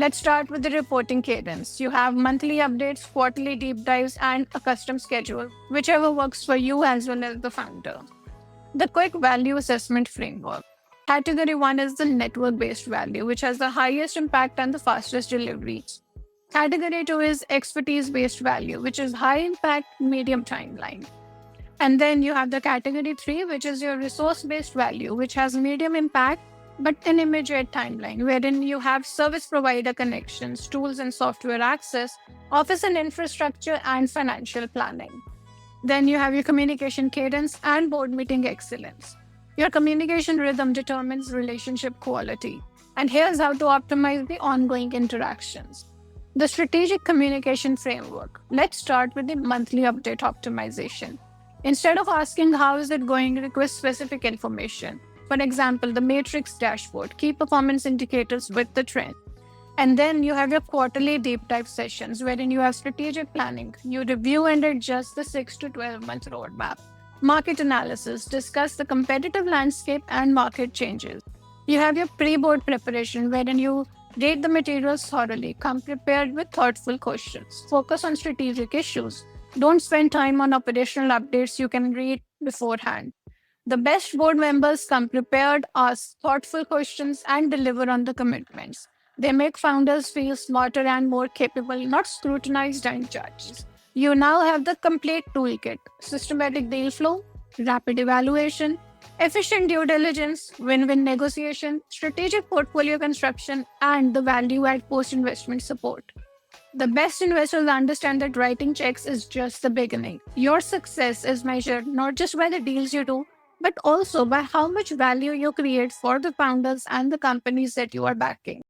Let's start with the reporting cadence. You have monthly updates, quarterly deep dives, and a custom schedule, whichever works for you as well as the founder. The quick value assessment framework. Category 1 is the network based value, which has the highest impact and the fastest deliveries. Category 2 is expertise based value, which is high impact, medium timeline. And then you have the category 3, which is your resource based value, which has medium impact but an immediate timeline, wherein you have service provider connections, tools and software access, office and infrastructure, and financial planning. Then you have your communication cadence and board meeting excellence. Your communication rhythm determines relationship quality. And here's how to optimize the ongoing interactions. The strategic communication framework. Let's start with the monthly update optimization. Instead of asking how is it going, request specific information. For example, the matrix dashboard, key performance indicators with the trend. And then you have your quarterly deep dive sessions wherein you have strategic planning. You review and adjust the 6 to 12 month roadmap. Market analysis, discuss the competitive landscape and market changes. You have your pre-board preparation wherein you read the materials thoroughly, come prepared with thoughtful questions, focus on strategic issues. Don't spend time on operational updates you can read beforehand. The best board members come prepared, ask thoughtful questions, and deliver on the commitments. They make founders feel smarter and more capable, not scrutinized and judged. You now have the complete toolkit: systematic deal flow, rapid evaluation, efficient due diligence, win win negotiation, strategic portfolio construction, and the value add post investment support. The best investors understand that writing checks is just the beginning. Your success is measured not just by the deals you do, but also by how much value you create for the founders and the companies that you are backing.